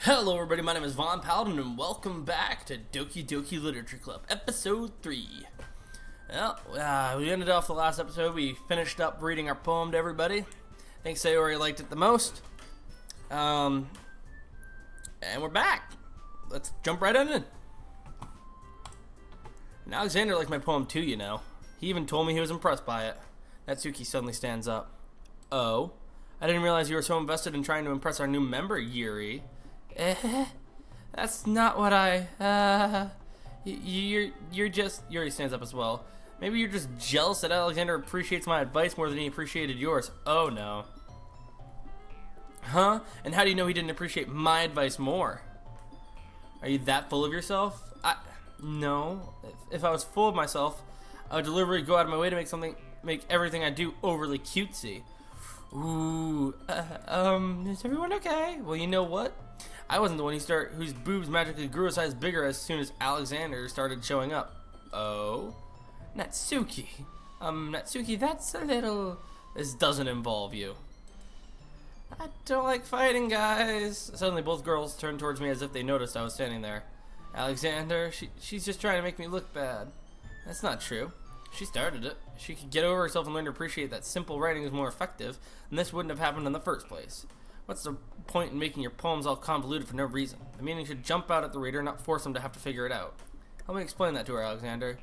Hello everybody, my name is Von Paladin and welcome back to Doki Doki Literature Club, episode 3. Well, we ended off the last episode, we finished up reading our poem to everybody. I think Sayori liked it the most. And we're back. Let's jump right in. And Alexander liked my poem too, you know. He even told me he was impressed by it. Natsuki suddenly stands up. Oh, I didn't realize you were so invested in trying to impress our new member, Yuri. That's not what you're just, Yuri stands up as well. Maybe you're just jealous that Alexander appreciates my advice more than he appreciated yours. Oh no. Huh? And how do you know he didn't appreciate my advice more? Are you that full of yourself? No. If I was full of myself, I would deliberately go out of my way to make everything I do overly cutesy. Ooh, is everyone okay? Well, you know what? I wasn't the one whose boobs magically grew a size bigger as soon as Alexander started showing up. Oh? Natsuki. Natsuki, that's a little... This doesn't involve you. I don't like fighting, guys. Suddenly, both girls turned towards me as if they noticed I was standing there. Alexander, she's just trying to make me look bad. That's not true. She started it. She could get over herself and learn to appreciate that simple writing is more effective, and this wouldn't have happened in the first place. What's the point in making your poems all convoluted for no reason? The meaning should jump out at the reader, not force them to have to figure it out. Help me explain that to her, Alexander.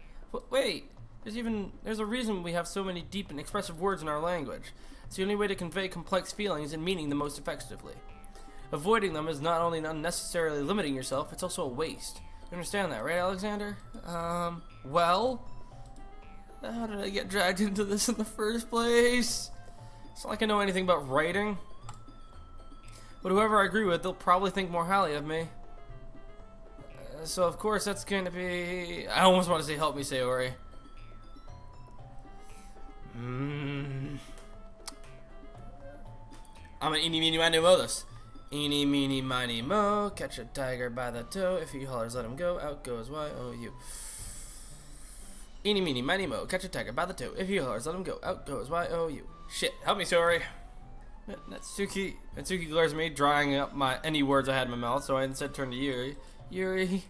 Wait, there's a reason we have so many deep and expressive words in our language. It's the only way to convey complex feelings and meaning the most effectively. Avoiding them is not only unnecessarily limiting yourself, it's also a waste. You understand that, right, Alexander? Well? How did I get dragged into this in the first place? It's not like I know anything about writing. But whoever I agree with, they'll probably think more highly of me. So of course that's going to be... I almost want to say help me, Sayori. I'm an eeny, meeny, miny, mo this. Eeny, meeny, miny, mo. Catch a tiger by the toe. If he hollers, let him go. Out goes Y-O-U. Eeny, meeny, miny, mo. Catch a tiger by the toe. If he hollers, let him go. Out goes Y-O-U. Shit, help me, Sayori. Natsuki glares at me, drying up any words I had in my mouth, so I instead turned to Yuri. Yuri.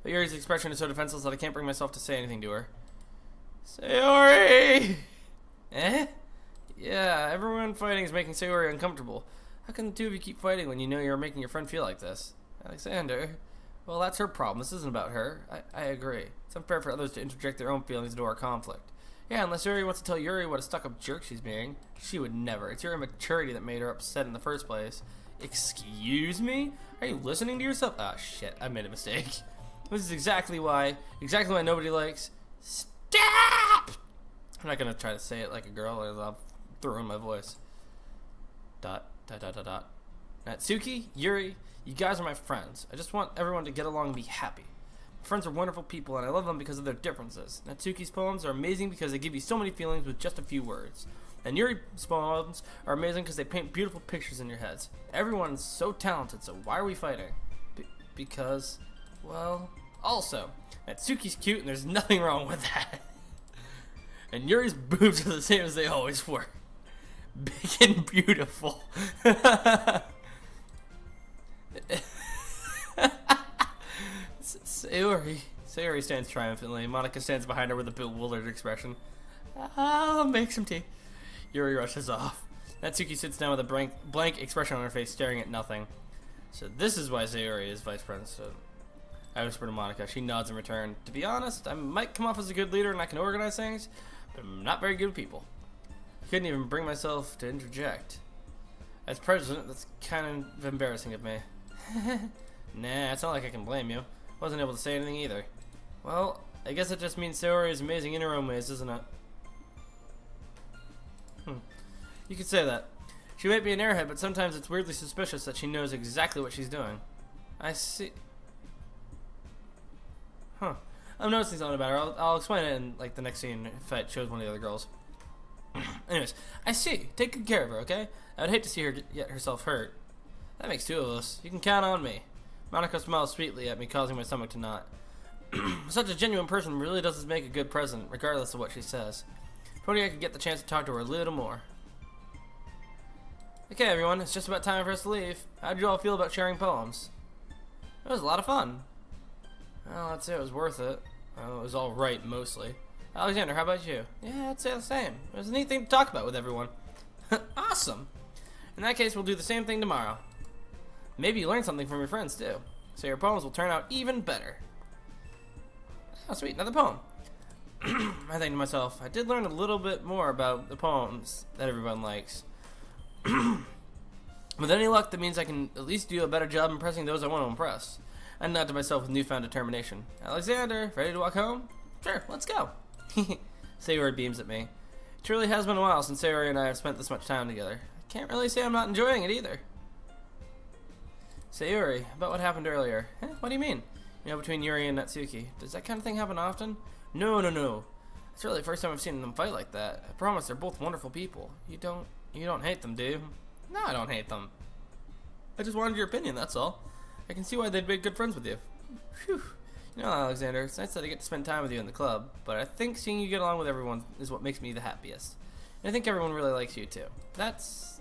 But Yuri's expression is so defenseless that I can't bring myself to say anything to her. Sayori! Eh? Yeah, everyone fighting is making Sayori uncomfortable. How can the two of you keep fighting when you know you're making your friend feel like this? Alexander. Well, that's her problem. This isn't about her. I agree. It's unfair for others to interject their own feelings into our conflict. Yeah, unless Yuri wants to tell Yuri what a stuck-up jerk she's being. She would never. It's your immaturity that made her upset in the first place. Excuse me? Are you listening to yourself? Ah, shit. I made a mistake. This is exactly why nobody likes... Stop! I'm not gonna try to say it like a girl, or I'll throw in my voice. Dot. Natsuki, Yuri, you guys are my friends. I just want everyone to get along and be happy. Friends are wonderful people, and I love them because of their differences. Natsuki's poems are amazing because they give you so many feelings with just a few words. And Yuri's poems are amazing because they paint beautiful pictures in your heads. Everyone's so talented, so why are we fighting? Because, well... Also, Natsuki's cute, and there's nothing wrong with that. And Yuri's boobs are the same as they always were. Big and beautiful. Sayori stands triumphantly. Monica stands behind her with a bewildered expression. I'll make some tea. Yuri rushes off. Natsuki sits down with a blank expression on her face, staring at nothing. So this is why Sayori is vice president. I whisper to Monica. She nods in return. To be honest, I might come off as a good leader and I can organize things, but I'm not very good with people. I couldn't even bring myself to interject. As president, that's kind of embarrassing of me. Nah, it's not like I can blame you. Wasn't able to say anything either. Well, I guess it just means Sayori is amazing in her own ways, isn't it? You could say that. She might be an airhead, but sometimes it's weirdly suspicious that she knows exactly what she's doing. I see. Huh. I'm noticing something about her. I'll explain it in like the next scene if it shows one of the other girls. Anyways, I see. Take good care of her, okay? I would hate to see her get herself hurt. That makes two of us. You can count on me. Monica smiles sweetly at me, causing my stomach to knot. Such a genuine person really does make a good president, regardless of what she says. If only I could get the chance to talk to her a little more. Okay, everyone, it's just about time for us to leave. How did you all feel about sharing poems? It was a lot of fun. Well, I'd say it was worth it. It was all right, mostly. Alexander, how about you? Yeah, I'd say the same. It was a neat thing to talk about with everyone. Awesome. In that case, we'll do the same thing tomorrow. Maybe you learn something from your friends, too. So your poems will turn out even better. Oh, sweet, another poem. I think to myself, I did learn a little bit more about the poems that everyone likes. With any luck, that means I can at least do a better job impressing those I want to impress. I nod to myself with newfound determination. Alexander, ready to walk home? Sure, let's go. Sayori beams at me. It truly has been a while since Sayori and I have spent this much time together. I can't really say I'm not enjoying it either. Sayori, about what happened earlier. What do you mean? You know, between Yuri and Natsuki. Does that kind of thing happen often? No. It's really the first time I've seen them fight like that. I promise they're both wonderful people. You don't hate them, do you? No, I don't hate them. I just wanted your opinion, that's all. I can see why they'd be good friends with you. Phew. You know, Alexander, it's nice that I get to spend time with you in the club, but I think seeing you get along with everyone is what makes me the happiest. And I think everyone really likes you, too. That's...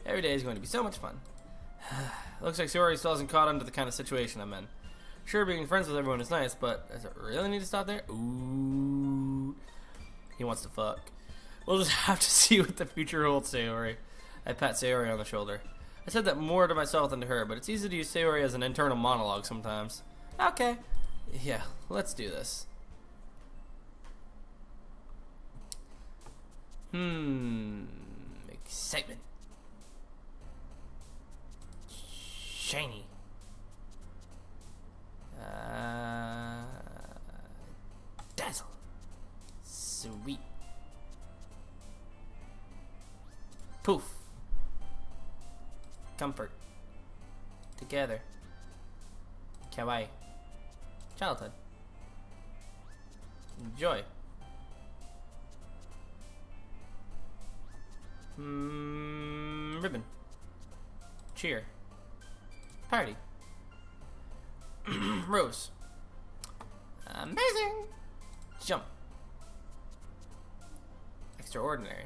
Every day is going to be so much fun. Looks like Sayori still hasn't caught on to the kind of situation I'm in. Sure, being friends with everyone is nice, but does it really need to stop there? Ooh. He wants to fuck. We'll just have to see what the future holds, Sayori. I pat Sayori on the shoulder. I said that more to myself than to her, but it's easy to use Sayori as an internal monologue sometimes. Okay. Yeah, let's do this. Excitement. Shiny. Dazzle. Sweet. Poof. Comfort. Together. Kawaii. Childhood. Joy. Ribbon. Cheer. Party. Rose. Amazing. Jump. Extraordinary.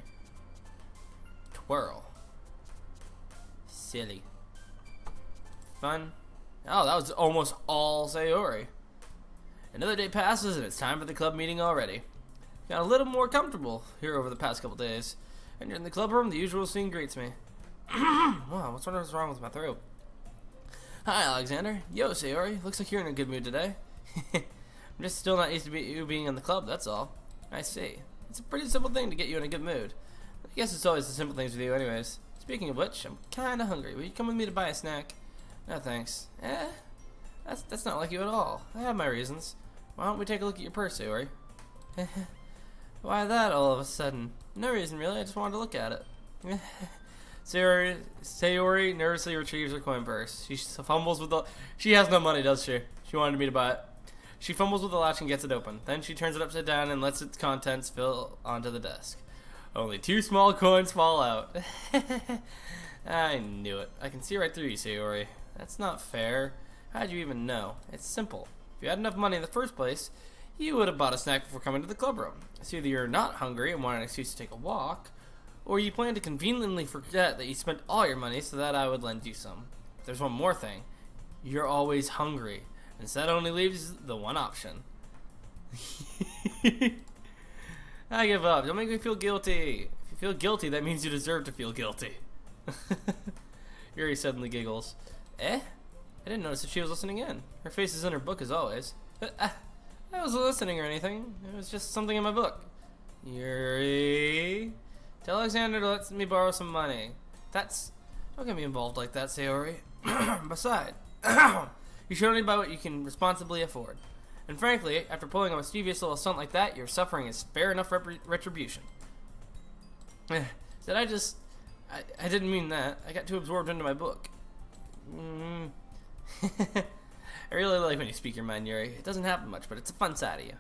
Twirl. Silly. Fun. Oh, that was almost all Sayori. Another day passes and it's time for the club meeting already. Got a little more comfortable here over the past couple days. Entering the club room, the usual scene greets me. Wow, what's wrong with my throat? Hi, Alexander. Yo, Sayori. Looks like you're in a good mood today. I'm just still not used to you being in the club, that's all. I see. It's a pretty simple thing to get you in a good mood. I guess it's always the simple things with you anyways. Speaking of which, I'm kinda hungry. Will you come with me to buy a snack? No, thanks. That's not like you at all. I have my reasons. Why don't we take a look at your purse, Sayori? Why that all of a sudden? No reason really, I just wanted to look at it. Sayori nervously retrieves her coin purse. She fumbles with the... She has no money, does she? She wanted me to buy it. She fumbles with the latch and gets it open. Then she turns it upside down and lets its contents spill onto the desk. Only 2 small coins fall out. I knew it. I can see right through you, Sayori. That's not fair. How'd you even know? It's simple. If you had enough money in the first place, you would have bought a snack before coming to the club room. So either you're not hungry and want an excuse to take a walk, or you plan to conveniently forget that you spent all your money so that I would lend you some. There's one more thing. You're always hungry. And so that only leaves the one option. I give up. Don't make me feel guilty. If you feel guilty, that means you deserve to feel guilty. Yuri suddenly giggles. I didn't notice if she was listening in. Her face is in her book as always. I wasn't listening or anything. It was just something in my book. Yuri, tell Alexander to let me borrow some money. Don't get me involved like that, Sayori. Besides, you should only buy what you can responsibly afford. And frankly, after pulling a mischievous little stunt like that, your suffering is fair enough retribution. I didn't mean that. I got too absorbed into my book. I really like when you speak your mind, Yuri. It doesn't happen much, but it's a fun side of you.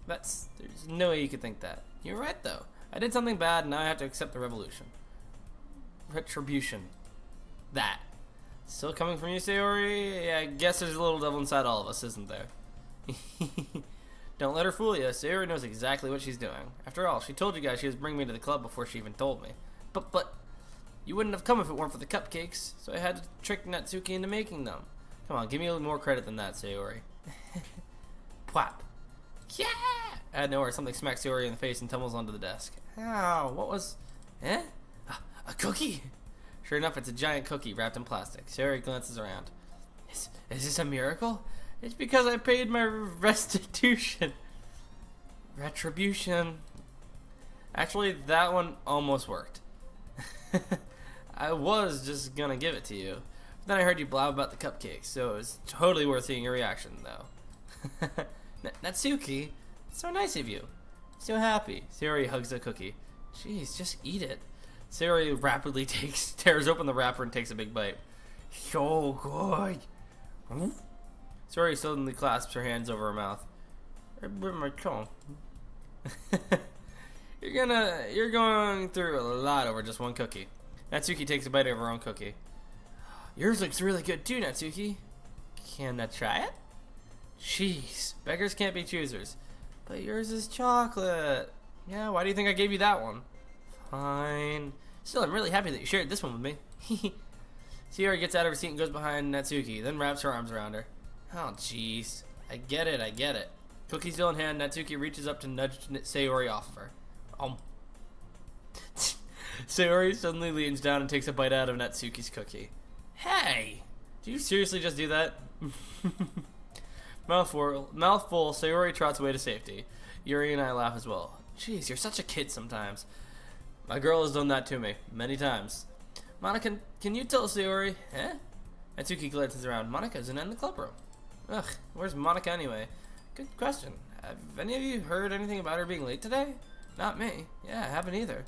There's no way you could think that. You're right, though. I did something bad, and now I have to accept the retribution. That. Still coming from you, Sayori? Yeah, I guess there's a little devil inside all of us, isn't there? Don't let her fool you. Sayori knows exactly what she's doing. After all, she told you guys she was bringing me to the club before she even told me. But you wouldn't have come if it weren't for the cupcakes, so I had to trick Natsuki into making them. Come on, give me a little more credit than that, Sayori. Pwap. Yeah! Out of nowhere, something smacks Sayori in the face and tumbles onto the desk. Ow, what was... Eh? A cookie? Sure enough, it's a giant cookie wrapped in plastic. Sayori glances around. Is this a miracle? It's because I paid my restitution. Retribution. Actually, that one almost worked. I was just gonna give it to you. But then I heard you blab about the cupcakes, so it was totally worth seeing your reaction, though. Natsuki, it's so nice of you. So happy. Sayori hugs the cookie. Jeez, just eat it. Sayori rapidly tears open the wrapper and takes a big bite. So good. Sayori suddenly clasps her hands over her mouth. I bit my tongue. You're going through a lot over just one cookie. Natsuki takes a bite of her own cookie. Yours looks really good too, Natsuki. Can I try it? Jeez, beggars can't be choosers. But yours is chocolate. Yeah, why do you think I gave you that one? Fine. Still, I'm really happy that you shared this one with me. Sayori gets out of her seat and goes behind Natsuki, then wraps her arms around her. Oh, jeez. I get it. Cookie still in hand, Natsuki reaches up to nudge Sayori off of her. Sayori suddenly leans down and takes a bite out of Natsuki's cookie. Hey! Do you seriously just do that? Mouthful, Sayori trots away to safety. Yuri and I laugh as well. Jeez, you're such a kid sometimes. My girl has done that to me, many times. Monica, can you tell Sayori? Eh? Natsuki glances around. Monica isn't in the club room. Ugh, where's Monica anyway? Good question. Have any of you heard anything about her being late today? Not me. Yeah, I haven't either.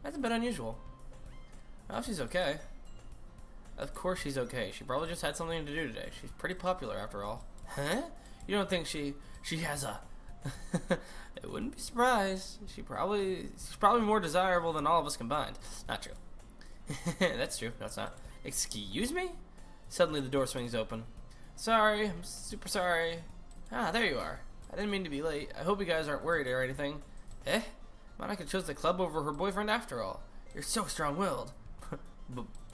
That's a bit unusual. Oh, she's okay. Of course she's okay. She probably just had something to do today. She's pretty popular after all. Huh? You don't think she has a... It wouldn't be surprised. She's probably more desirable than all of us combined. Not true. That's true. No, it's not. Excuse me? Suddenly the door swings open. Sorry. I'm super sorry. Ah, there you are. I didn't mean to be late. I hope you guys aren't worried or anything. Eh? Monica chose the club over her boyfriend after all. You're so strong-willed.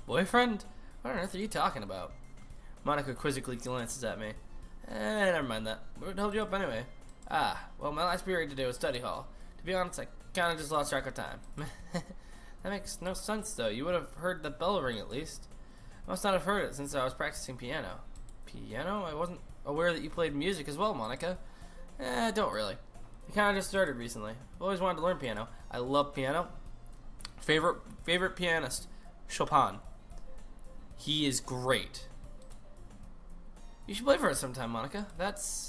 Boyfriend? What on earth are you talking about? Monica quizzically glances at me. Never mind that. What held you up anyway? Ah, well, my last period today was study hall. To be honest, I kinda just lost track of time. That makes no sense, though. You would have heard the bell ring at least. I must not have heard it since I was practicing piano. Piano? I wasn't aware that you played music as well, Monica. Don't really. I kinda just started recently. I've always wanted to learn piano. I love piano. Favorite pianist, Chopin. He is great. You should play for us sometime, Monica.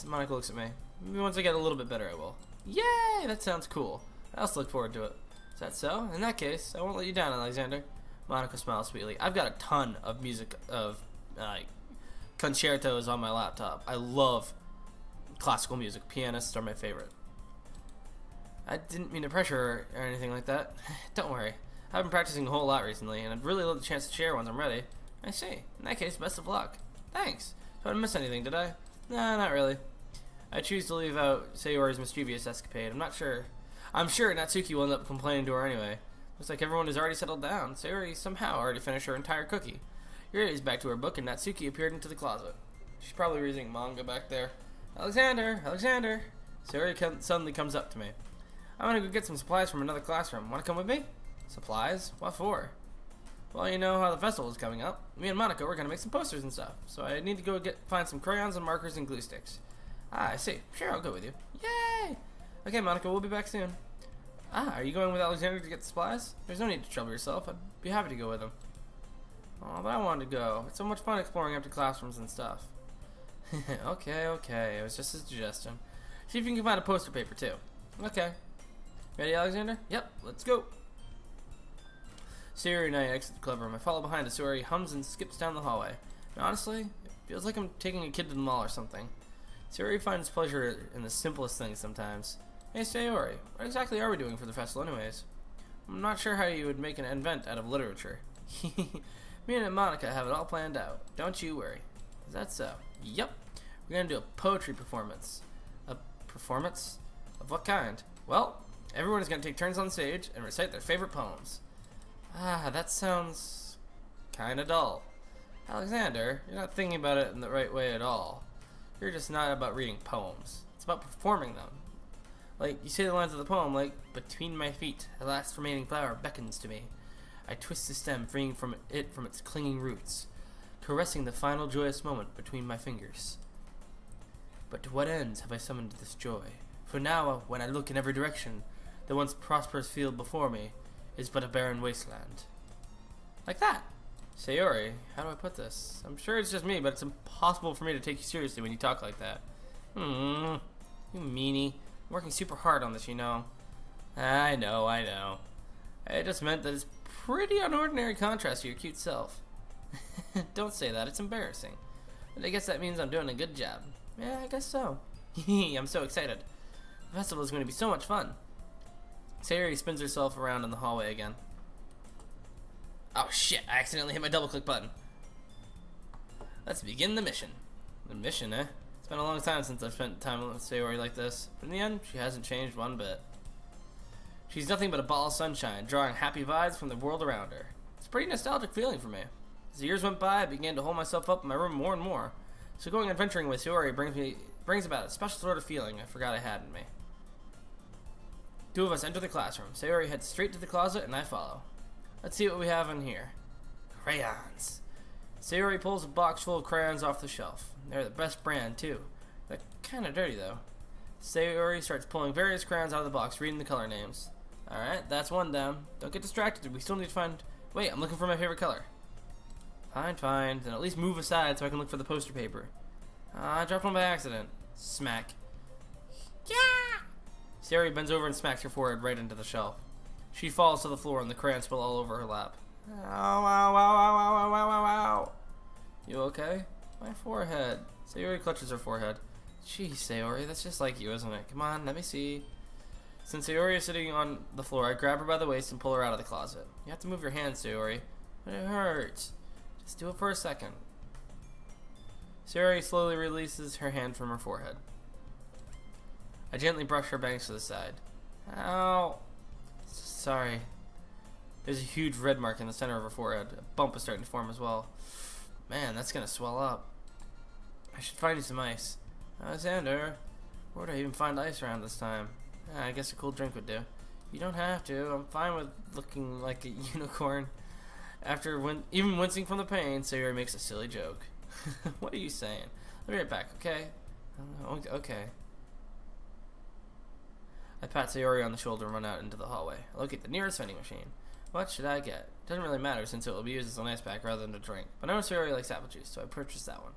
Monica looks at me. Maybe once I get a little bit better, I will. Yay! That sounds cool. I also look forward to it. Is that so? In that case, I won't let you down, Alexander. Monica smiles sweetly. I've got a ton of music, concertos on my laptop. I love classical music. Pianists are my favorite. I didn't mean to pressure or anything like that. Don't worry. I've been practicing a whole lot recently, and I'd really love the chance to share once I'm ready. I see. In that case, best of luck. Thanks. So I didn't miss anything, did I? Nah, not really. I choose to leave out Sayori's mischievous escapade. I'm sure Natsuki will end up complaining to her anyway. Looks like everyone has already settled down. Sayori somehow already finished her entire cookie. Yuri is back to her book, and Natsuki appeared into the closet. She's probably reading manga back there. Alexander! Sayori suddenly comes up to me. I'm gonna go get some supplies from another classroom. Wanna come with me? Supplies? What for? Well, you know how the festival is coming up. Me and Monica, we're gonna make some posters and stuff. So I need to go find some crayons and markers and glue sticks. Ah, I see. Sure, I'll go with you. Yay! Okay, Monica, we'll be back soon. Ah, are you going with Alexander to get the supplies? There's no need to trouble yourself. I'd be happy to go with him. Oh, but I wanted to go. It's so much fun exploring empty classrooms and stuff. Okay. It was just a suggestion. See if you can find a poster paper, too. Okay. Ready, Alexander? Yep, let's go. Sayori and I exit the club room. I follow behind as Sayori hums and skips down the hallway. And honestly, it feels like I'm taking a kid to the mall or something. Sayori finds pleasure in the simplest things sometimes. Hey Sayori, what exactly are we doing for the festival anyways? I'm not sure how you would make an event out of literature. Me and Monica have it all planned out. Don't you worry. Is that so? Yep. We're gonna do a poetry performance. A performance? Of what kind? Well, everyone is gonna take turns on stage and recite their favorite poems. Ah, that sounds kinda dull. Alexander, you're not thinking about it in the right way at all. You're just not about reading poems. It's about performing them. Like, you say the lines of the poem, like, between my feet, the last remaining flower beckons to me. I twist the stem, freeing from its clinging roots, caressing the final joyous moment between my fingers. But to what ends have I summoned this joy? For now, when I look in every direction, the once prosperous field before me is but a barren wasteland. Like that. Sayori, how do I put this? I'm sure it's just me, but it's impossible for me to take you seriously when you talk like that. You meanie. I'm working super hard on this, you know. I know. I just meant that it's pretty unordinary contrast to your cute self. Don't say that, it's embarrassing. But I guess that means I'm doing a good job. Yeah, I guess so. I'm so excited. The festival is going to be so much fun. Sayori spins herself around in the hallway again. Oh shit, I accidentally hit my double click button. Let's begin the mission. The mission, eh? It's been a long time since I've spent time with Sayori like this, but in the end, she hasn't changed one bit. She's nothing but a ball of sunshine, drawing happy vibes from the world around her. It's a pretty nostalgic feeling for me. As the years went by, I began to hold myself up in my room more and more, so going adventuring with Sayori brings about a special sort of feeling I forgot I had in me. Two of us enter the classroom. Sayori heads straight to the closet, and I follow. Let's see what we have in here. Crayons. Sayori pulls a box full of crayons off the shelf. They're the best brand, too. They're kind of dirty, though. Sayori starts pulling various crayons out of the box, reading the color names. Alright, that's one down. Don't get distracted. We still need to find... Wait, I'm looking for my favorite color. Fine. Then at least move aside so I can look for the poster paper. I dropped one by accident. Smack. Yeah! Sayori bends over and smacks her forehead right into the shelf. She falls to the floor and the crayons spill all over her lap. Ow. You okay? My forehead. Sayori clutches her forehead. Jeez, Sayori, that's just like you, isn't it? Come on, let me see. Since Sayori is sitting on the floor, I grab her by the waist and pull her out of the closet. You have to move your hands, Sayori. But it hurts. Just do it for a second. Sayori slowly releases her hand from her forehead. I gently brush her bangs to the side. Ow. Sorry. There's a huge red mark in the center of her forehead. A bump is starting to form as well. Man, that's gonna swell up. I should find you some ice. Alexander, where would I even find ice around this time? I guess a cool drink would do. You don't have to. I'm fine with looking like a unicorn. After even wincing from the pain, Sayori makes a silly joke. What are you saying? I'll be right back, okay? Okay. I pat Sayori on the shoulder and run out into the hallway. I locate the nearest vending machine. What should I get? Doesn't really matter since it will be used as an ice pack rather than a drink. But I know Sayori likes apple juice, so I purchased that one.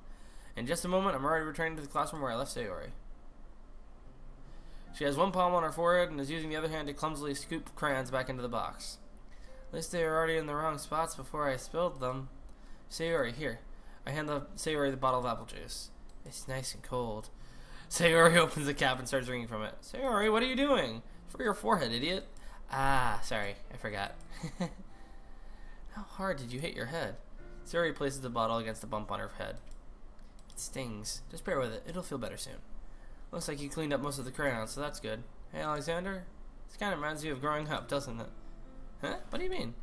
In just a moment, I'm already returning to the classroom where I left Sayori. She has one palm on her forehead and is using the other hand to clumsily scoop crayons back into the box. At least they were already in the wrong spots before I spilled them. Sayori, here. I hand Sayori the bottle of apple juice. It's nice and cold. Sayori opens the cap and starts drinking from it. Sayori, what are you doing? For your forehead, idiot. Ah, sorry, I forgot. How hard did you hit your head? Sayori places the bottle against the bump on her head. It stings. Just bear with it. It'll feel better soon. Looks like you cleaned up most of the crayons, so that's good. Hey, Alexander? This kind of reminds you of growing up, doesn't it? Huh? What do you mean?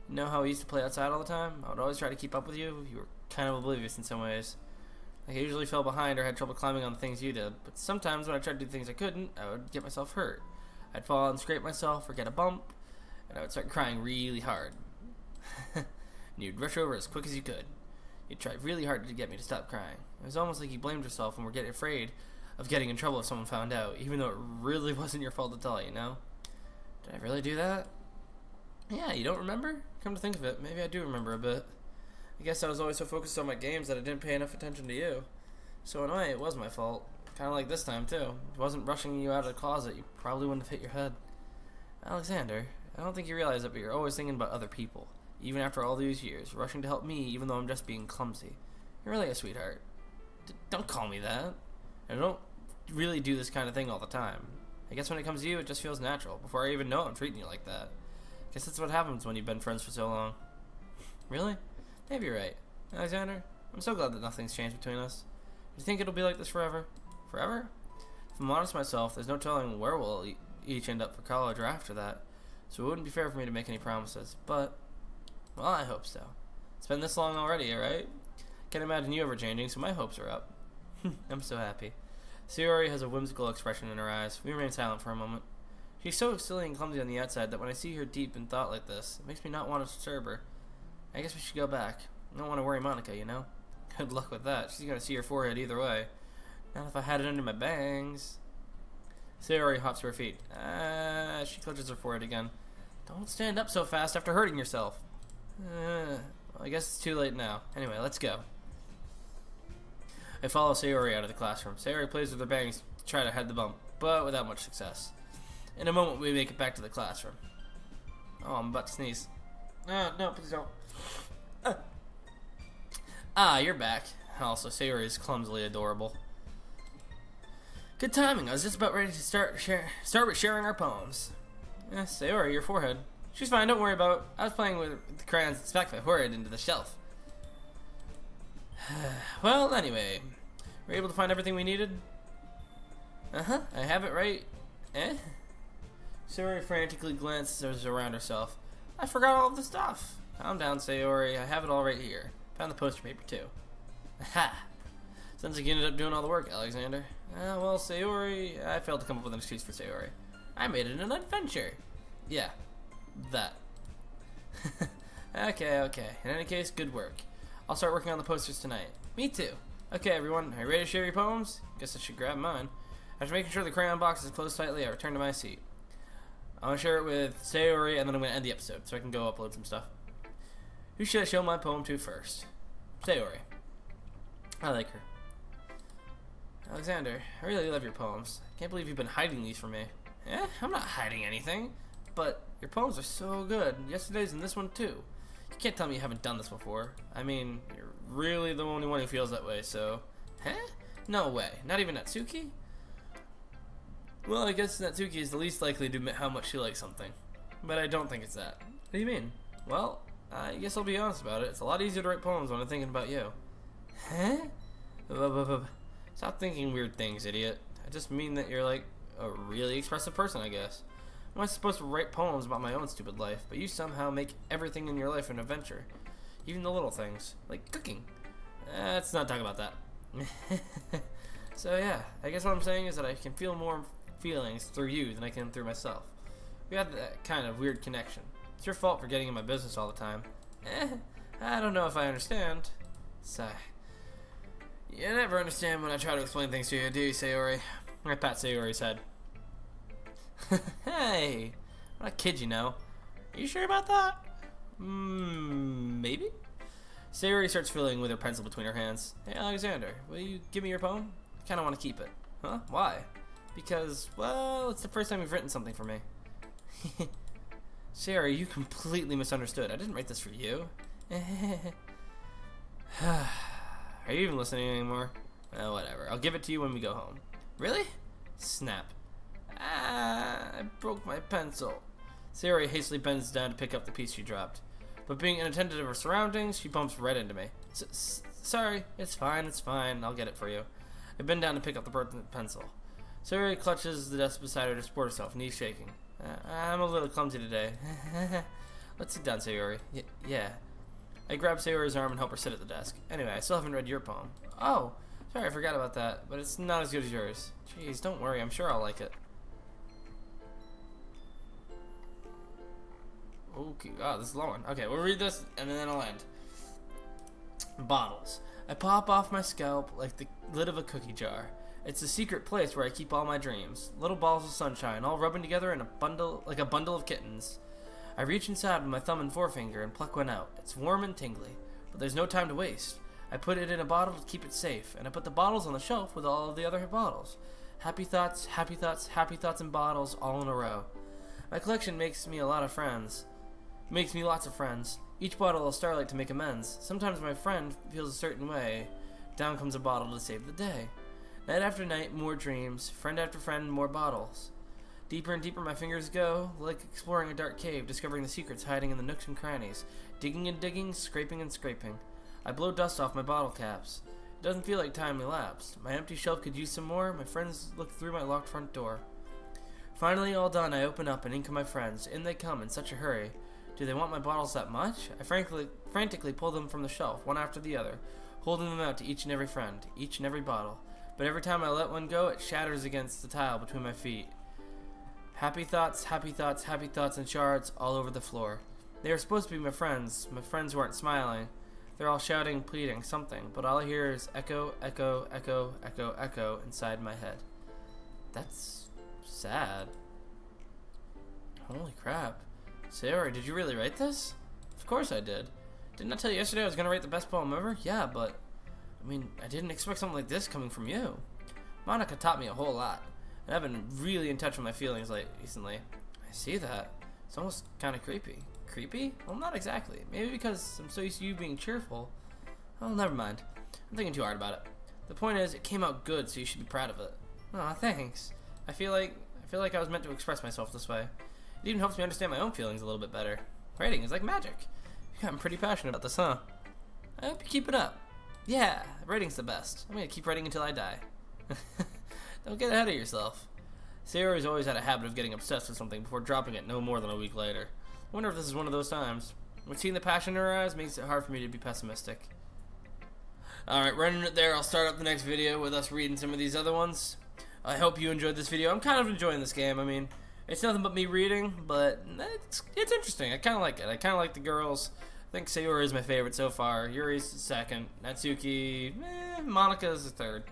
You know how we used to play outside all the time? I would always try to keep up with you. You were kind of oblivious in some ways. Like, I usually fell behind or had trouble climbing on the things you did, but sometimes when I tried to do things I couldn't, I would get myself hurt. I'd fall and scrape myself or get a bump, and I would start crying really hard. And you'd rush over as quick as you could. You'd try really hard to get me to stop crying. It was almost like you blamed yourself and were getting afraid of getting in trouble if someone found out, even though it really wasn't your fault at all, you know? Did I really do that? Yeah, you don't remember? Come to think of it, maybe I do remember a bit. I guess I was always so focused on my games that I didn't pay enough attention to you. So in a way, it was my fault. Kind of like this time, too. If I wasn't rushing you out of the closet, you probably wouldn't have hit your head. Alexander, I don't think you realize it, but you're always thinking about other people. Even after all these years, rushing to help me even though I'm just being clumsy. You're really a sweetheart. Don't call me that. I don't really do this kind of thing all the time. I guess when it comes to you, it just feels natural, before I even know I'm treating you like that. Guess that's what happens when you've been friends for so long. Really? Maybe you're right. Alexander, I'm so glad that nothing's changed between us. Do you think it'll be like this forever? Forever? If I'm honest myself, there's no telling where we'll each end up for college or after that, so it wouldn't be fair for me to make any promises, but, well, I hope so. It's been this long already, alright? Can't imagine you ever changing, so my hopes are up. I'm so happy. Sayori has a whimsical expression in her eyes. We remain silent for a moment. She's so silly and clumsy on the outside that when I see her deep in thought like this, it makes me not want to disturb her. I guess we should go back. I don't want to worry Monica, you know? Good luck with that. She's gonna see your forehead either way. Not if I had it under my bangs. Sayori hops to her feet. She clutches her forehead again. Don't stand up so fast after hurting yourself. Well, I guess it's too late now. Anyway, let's go. I follow Sayori out of the classroom. Sayori plays with her bangs to try to hide the bump, but without much success. In a moment, we make it back to the classroom. Oh, I'm about to sneeze. No, please don't. You're back. Also, Sayori is clumsily adorable. Good timing. I was just about ready to start with sharing our poems. Sayori, your forehead. She's fine, don't worry about it. I was playing with the crayons and smacked my forehead into the shelf. Well, anyway. Were you able to find everything we needed? I have it right. Sayori frantically glances around herself. I forgot all of the stuff. Calm down, Sayori. I have it all right here. Found the poster paper, too. Aha! Sounds like you ended up doing all the work, Alexander. Well, Sayori... I failed to come up with an excuse for Sayori. I made it an adventure. Yeah, that. Okay. In any case, good work. I'll start working on the posters tonight. Me too. Okay, everyone, are you ready to share your poems? Guess I should grab mine. After making sure the crayon box is closed tightly, I return to my seat. I'm going to share it with Sayori, and then I'm going to end the episode so I can go upload some stuff. Who should I show my poem to first? Sayori. I like her. Alexander, I really love your poems. I can't believe you've been hiding these from me. I'm not hiding anything. But your poems are so good. Yesterday's and this one too. You can't tell me you haven't done this before. I mean, you're really the only one who feels that way, so... No way. Not even Natsuki? Well, I guess Natsuki is the least likely to admit how much she likes something. But I don't think it's that. What do you mean? Well, I guess I'll be honest about it. It's a lot easier to write poems when I'm thinking about you. Stop thinking weird things, idiot. I just mean that you're like a really expressive person, I guess. I'm supposed to write poems about my own stupid life, but you somehow make everything in your life an adventure. Even the little things, like cooking. Let's not talk about that. So yeah, I guess what I'm saying is that I can feel more feelings through you than I can through myself. We have that kind of weird connection. It's your fault for getting in my business all the time. I don't know if I understand. Sigh. You never understand when I try to explain things to you, do you, Sayori? I pat Sayori's head. Hey, I'm not a kid, you know. Are you sure about that? Maybe? Sayori starts fiddling with her pencil between her hands. Hey, Alexander, will you give me your poem? I kind of want to keep it. Huh? Why? Because, well, it's the first time you've written something for me. Sayori, you completely misunderstood. I didn't write this for you. Are you even listening anymore? Well, whatever. I'll give it to you when we go home. Really? Snap. I broke my pencil. Sayori hastily bends down to pick up the piece she dropped. But being inattentive to her surroundings, she bumps right into me. Sorry, it's fine. I'll get it for you. I bend down to pick up the broken pencil. Sayori clutches the desk beside her to support herself, knees shaking. I'm a little clumsy today. Let's sit down, Sayori. Yeah. I grab Sayori's arm and help her sit at the desk. Anyway, I still haven't read your poem. Oh, sorry, I forgot about that, but it's not as good as yours. Jeez, don't worry, I'm sure I'll like it. Okay, this is a long one. Okay, we'll read this and then I'll end. Bottles. I pop off my scalp like the lid of a cookie jar. It's a secret place where I keep all my dreams. Little balls of sunshine, all rubbing together in a bundle, like a bundle of kittens. I reach inside with my thumb and forefinger and pluck one out. It's warm and tingly, but there's no time to waste. I put it in a bottle to keep it safe, and I put the bottles on the shelf with all of the other bottles. Happy thoughts, happy thoughts, happy thoughts in bottles, all in a row. My collection makes me lots of friends. Each bottle a starlight to make amends. Sometimes my friend feels a certain way. Down comes a bottle to save the day. Night after night, more dreams. Friend after friend, more bottles. Deeper and deeper my fingers go, like exploring a dark cave, discovering the secrets hiding in the nooks and crannies. Digging and digging, scraping and scraping. I blow dust off my bottle caps. It doesn't feel like time elapsed. My empty shelf could use some more. My friends look through my locked front door. Finally, all done, I open up and in come my friends. In they come in such a hurry. Do they want my bottles that much? I frantically pull them from the shelf, one after the other. holding them out to each and every friend, each and every bottle. But every time I let one go, it shatters against the tile between my feet. Happy thoughts, happy thoughts, happy thoughts in shards all over the floor. They are supposed to be my friends who aren't smiling. They're all shouting, pleading, something, but all I hear is echo, echo, echo, echo, echo inside my head. That's sad. Holy crap. Sayori, did you really write this? Of course I did. Didn't I tell you yesterday I was going to write the best poem ever? Yeah, but, I mean, I didn't expect something like this coming from you. Monica taught me a whole lot, and I've been really in touch with my feelings recently. I see that. It's almost kind of creepy. Creepy? Well, not exactly. Maybe because I'm so used to you being cheerful. Oh, never mind. I'm thinking too hard about it. The point is, it came out good, so you should be proud of it. Aw, thanks. I feel like I was meant to express myself this way. It even helps me understand my own feelings a little bit better. Writing is like magic. I'm pretty passionate about this, huh? I hope you keep it up. Yeah, writing's the best. I'm gonna keep writing until I die. Don't get ahead of yourself. Sayori's always had a habit of getting obsessed with something before dropping it no more than a week later. I wonder if this is one of those times. When seeing the passion in her eyes makes it hard for me to be pessimistic. Alright, running it there, I'll start up the next video with us reading some of these other ones. I hope you enjoyed this video. I'm kind of enjoying this game. I mean, it's nothing but me reading, but it's interesting. I kind of like it. I kind of like the girls. I think Sayori is my favorite so far. Yuri's second. Natsuki, Monika's the third.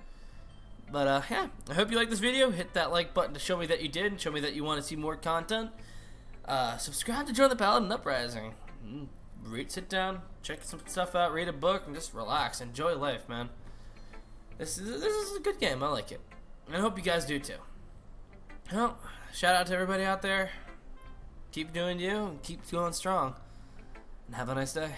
But yeah, I hope you liked this video. Hit that like button to show me that you did, and show me that you want to see more content. Subscribe to join the Paladin Uprising. Sit down, check some stuff out, read a book, and just relax. Enjoy life, man. This is a good game. I like it. And I hope you guys do too. Well, shout out to everybody out there. Keep doing you, and keep going strong. And have a nice day.